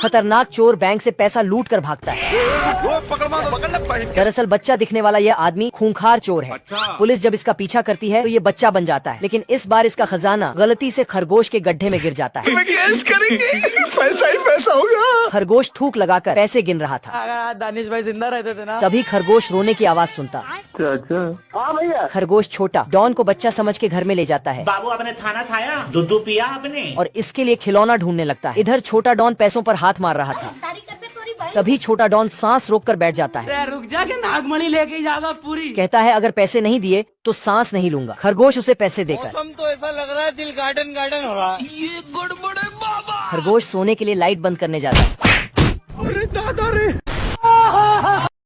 खतरनाक चोर बैंक से पैसा लूट कर भागता है। दरअसल बच्चा दिखने वाला यह आदमी खूंखार चोर है। पुलिस जब इसका पीछा करती है तो ये बच्चा बन जाता है, लेकिन इस बार इसका खजाना गलती से खरगोश के गड्ढे में गिर जाता है। पैसा ही पैसा होगा। खरगोश थूक लगाकर पैसे गिन रहा था। अगर दानिश भाई जिंदा रहते थे ना। तभी खरगोश रोने की आवाज सुनता। हाँ भैया। खरगोश छोटा डॉन को बच्चा समझ के घर में ले जाता है। बाबू आपने खाना खाया, दूध पिया आपने? और इसके लिए खिलौना ढूंढने लगता है। इधर छोटा डॉन पैसों पर हाथ मार रहा था। तभी छोटा डॉन सांस रोककर बैठ जाता है। रुक जा के नागमणि लेके जाएगा पूरी। कहता है अगर पैसे नहीं दिए तो सांस नहीं लूंगा। खरगोश उसे पैसे देकर। मौसम तो ऐसा लग रहा है दिल गार्डन गार्डन हो रहा है। ये गड़बड़ है बाबा। खरगोश सोने के लिए लाइट बंद करने जाता है। अरे दादा रे।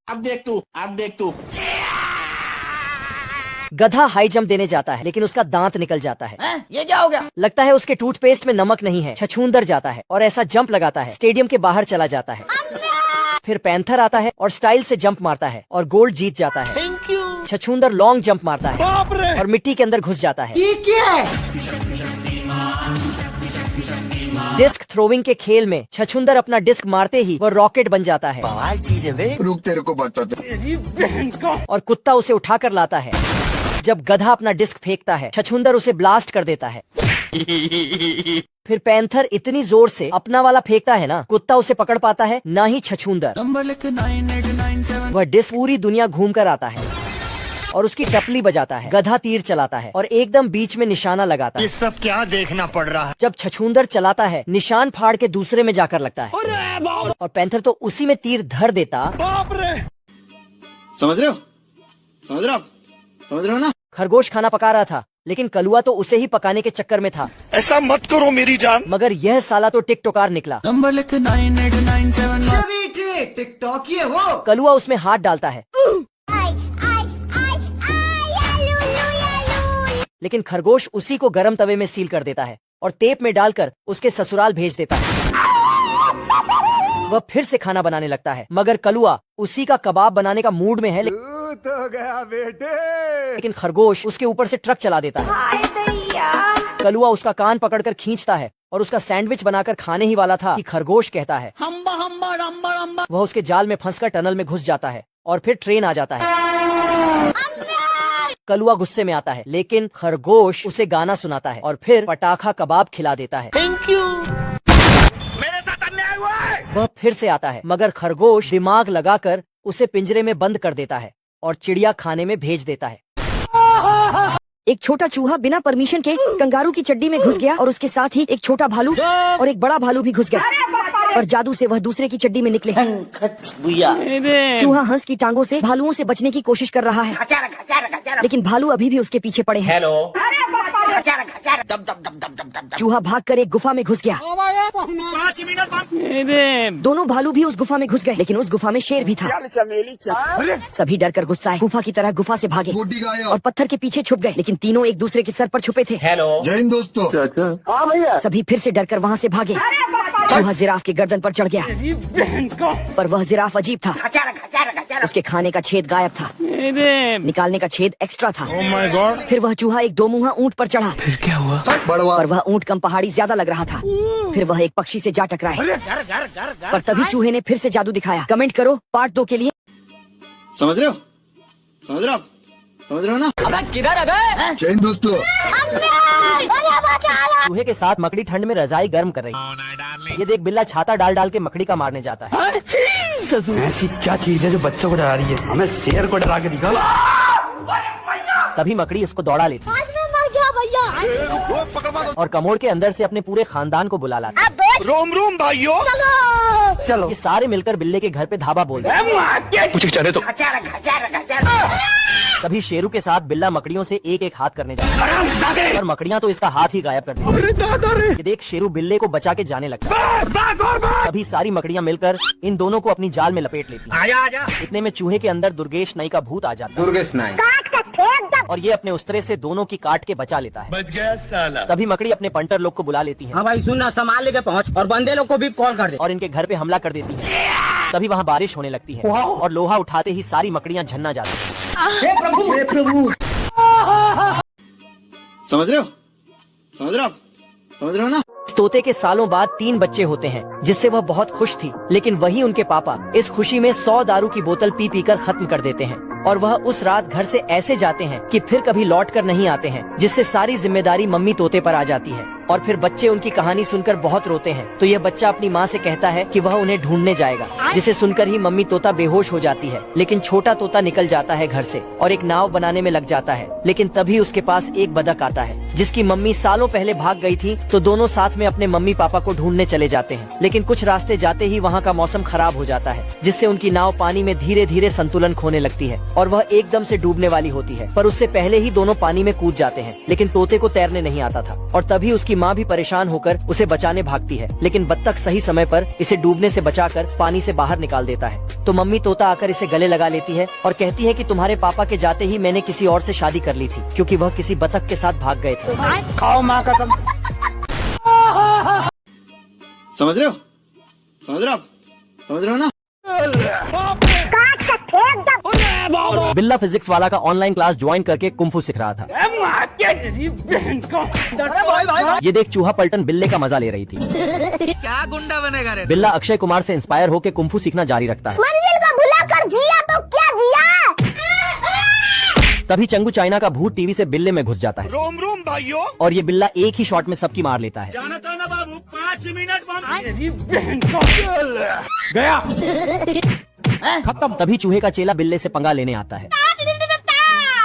अब देख तू। गधा हाई जंप देने जाता है, लेकिन उसका दांत निकल जाता है। ये क्या हो गया? लगता है उसके टूथपेस्ट में नमक नहीं है। छछूंदर जाता है और ऐसा जंप लगाता है स्टेडियम के बाहर चला जाता है। फिर पैंथर आता है और स्टाइल से जंप मारता है और गोल्ड जीत जाता है। Thank you. छछूंदर लॉन्ग जंप मारता है बाप रे। और मिट्टी के अंदर घुस जाता है। ये क्या है? डिस्क थ्रोविंग के खेल में छछूंदर अपना डिस्क मारते ही वो रॉकेट बन जाता है। बवाल चीज है वे। रुक तेरे को बताते। और कुत्ता उसे उठाकर लाता है। जब गधा अपना डिस्क फेंकता है छछूंदर उसे ब्लास्ट कर देता है। फिर पैंथर इतनी जोर से अपना वाला फेंकता है ना, कुत्ता उसे पकड़ पाता है ना ही छछूंदर। नंबर लिख 9897। वह डिस्क पूरी दुनिया घूम कर आता है और उसकी टपली बजाता है। गधा तीर चलाता है और एकदम बीच में निशाना लगाता है। सब क्या देखना पड़ रहा है। जब छछूंदर चलाता है निशान फाड़ के दूसरे में जाकर लगता है और पैंथर तो उसी में तीर धर देता। बाप रे। समझ रहे हो ना? खरगोश खाना पका रहा था, लेकिन कलुआ तो उसे ही पकाने के चक्कर में था। ऐसा मत करो मेरी जान। मगर यह साला तो टिकटॉकार निकला। नंबर लिख 9897। टिकटॉक ये हो। कलुआ उसमें हाथ डालता है, लेकिन खरगोश उसी को गरम तवे में सील कर देता है और टेप में डालकर उसके ससुराल भेज देता है। वह फिर से खाना बनाने लगता है, मगर कलुआ उसी का कबाब बनाने का मूड में है। तो गया बेटे। लेकिन खरगोश उसके ऊपर से ट्रक चला देता है। कलुआ उसका कान पकड़कर खींचता है और उसका सैंडविच बनाकर खाने ही वाला था कि खरगोश कहता है हम्बा हम्बा रम्बा रम्बा। वह उसके जाल में फंसकर टनल में घुस जाता है और फिर ट्रेन आ जाता है। कलुआ गुस्से में आता है, लेकिन खरगोश उसे गाना सुनाता है और फिर पटाखा कबाब खिला देता है। Thank you. मेरे साथ अन्याय हुआ है। वह फिर से आता है, मगर खरगोश दिमाग लगाकर उसे पिंजरे में बंद कर देता है और चिड़िया खाने में भेज देता है। एक छोटा चूहा बिना परमिशन के कंगारू की चड्डी में घुस गया और उसके साथ ही एक छोटा भालू और एक बड़ा भालू भी घुस गया और जादू से वह दूसरे की चड्डी में निकले। चूहा हंस की टांगों से भालुओं से बचने की कोशिश कर रहा है, लेकिन भालू अभी भी उसके पीछे पड़े हैं। हेलो। चूहा भागकर एक गुफा में घुस गया। 5 मिनट। दोनों भालू भी उस गुफा में घुस गए, लेकिन उस गुफा में शेर भी था। सभी डरकर गुस्साए गुफा की तरह गुफा से भागे और पत्थर के पीछे छुप गए, लेकिन तीनों एक दूसरे के सर पर छुपे थे। हेलो। जय हिंद दोस्तों। हाँ भैया। सभी फिर से डरकर वहाँ से भागे। चूहा जिराफ की गर्दन पर चढ़ गया, पर वह जिराफ अजीब था। उसके खाने का छेद गायब था, निकालने का छेद एक्स्ट्रा था। Oh my God। फिर वह चूहा एक दो मुँहा ऊंट पर चढ़ा, फिर क्या हुआ? बड़वा। पर वह ऊंट कम पहाड़ी ज्यादा लग रहा था। फिर वह एक पक्षी से जा टकराए, पर तभी चूहे ने फिर से जादू दिखाया। कमेंट करो पार्ट 2 के लिए। समझ रहे हो ना? अबे किधर है बे? जय हिंद दोस्तों। चूहे के साथ मकड़ी ठंड में रजाई गर्म कर रही है। ये देख बिल्ला छाता डाल डाल के मकड़ी का मारने जाता है। ऐसी क्या चीज है जो बच्चों को डरा रही है? हमें शेर को डरा के दिखाओ। तभी मकड़ी इसको दौड़ा लेती है और कमोड़ के अंदर से अपने पूरे खानदान को बुला लाती है। रोम रोम भाइयों। चलो ये सारे मिलकर बिल्ले के घर पे धाबा बोल रहे हैं। मुझे चले तो तभी शेरू के साथ बिल्ला मकड़ियों से एक एक हाथ करने जाता है और मकड़ियाँ तो इसका हाथ ही गायब कर देती अरे दादा रे। हैं। ये देख शेरू बिल्ले को बचा के जाने लगता है। तभी सारी मकड़ियाँ मिलकर इन दोनों को अपनी जाल में लपेट लेती हैं। आजा। इतने में चूहे के अंदर दुर्गेश नाई का भूत आ जाता है दुर्गेश नाई। और ये अपने उस्तरे से दोनों की काट के बचा लेता है। बच गया साला। तभी मकड़ी अपने पंटर लोग को बुला लेती है हाँ भाई सुनना, सामान लेके पहुँच और बंदे लोग को भी कॉल कर दे। और इनके घर पे हमला कर देती है। तभी वहाँ बारिश होने लगती है और लोहा उठाते ही सारी मकड़ियाँ झन्ना जाती हैं। समझ रहे हो ना? तोते के सालों बाद 3 बच्चे होते हैं, जिससे वह बहुत खुश थी। लेकिन वही उनके पापा इस खुशी में 100 दारू की बोतल पी पी कर खत्म कर देते हैं और वह उस रात घर से ऐसे जाते हैं कि फिर कभी लौट कर नहीं आते हैं, जिससे सारी जिम्मेदारी मम्मी तोते पर आ जाती है। और फिर बच्चे उनकी कहानी सुनकर बहुत रोते हैं। तो यह बच्चा अपनी माँ से कहता है कि वह उन्हें ढूंढने जाएगा, जिसे सुनकर ही मम्मी तोता बेहोश हो जाती है। लेकिन छोटा तोता निकल जाता है घर से और एक नाव बनाने में लग जाता है। लेकिन तभी उसके पास एक बतख आता है, जिसकी मम्मी सालों पहले भाग गई थी। तो दोनों साथ में अपने मम्मी पापा को ढूंढने चले जाते हैं। लेकिन कुछ रास्ते जाते ही वहाँ का मौसम खराब हो जाता है, जिससे उनकी नाव पानी में धीरे धीरे संतुलन खोने लगती है और वह एकदम से डूबने वाली होती है। पर उससे पहले ही दोनों पानी में कूद जाते हैं। लेकिन तोते को तैरने नहीं आता था और तभी उसकी माँ भी परेशान होकर उसे बचाने भागती है। लेकिन बत्तख सही समय पर इसे डूबने से बचाकर पानी से बाहर निकाल देता है। तो मम्मी तोता आकर इसे गले लगा लेती है और कहती है कि तुम्हारे पापा के जाते ही मैंने किसी और से शादी कर ली थी, क्योंकि वह किसी बतख के साथ भाग गए थे। खाओ माँ कसम। समझ रहे हो? समझ रहे हो? समझ रहे हो ना? बिल्ला फिजिक्स वाला का ऑनलाइन क्लास ज्वाइन करके कुंफू सीख रहा था। ये देख चूहा पलटन बिल्ले का मजा ले रही थी। क्या गुंडा बनेगा रे? बिल्ला अक्षय कुमार से इंस्पायर होकर कुंफू सीखना जारी रखता है। मंजिल को भुलाकर जिया तो क्या जिया। तभी चंगू चाइना का भूत टीवी से बिल्ले में घुस जाता है। रोम रोम भाइयों। और ये बिल्ला एक ही शॉट में सबकी मार लेता है। जाना था ना बाबू, 5 मिनट गया खत्म। तभी चूहे का चेला बिल्ले से पंगा लेने आता है।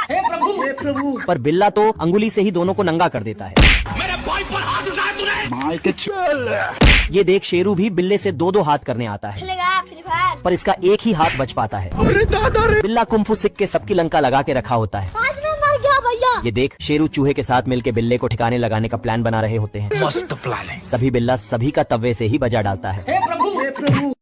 हे प्रभु। पर बिल्ला तो अंगुली से ही दोनों को नंगा कर देता है। मेरे भाई पर हाथ उठाया तूने। ये देख शेरू भी बिल्ले से 2-2 हाथ करने आता है, पर इसका एक ही हाथ बच पाता है। बिल्ला कुंफू सीख के सबकी लंका लगा के रखा होता है। ये देख शेरू चूहे के साथ मिलके बिल्ले को ठिकाने लगाने का प्लान बना रहे होते हैं। मस्त प्लान है। तभी बिल्ला सभी का तवे से ही बजा डालता है। हे प्रभु।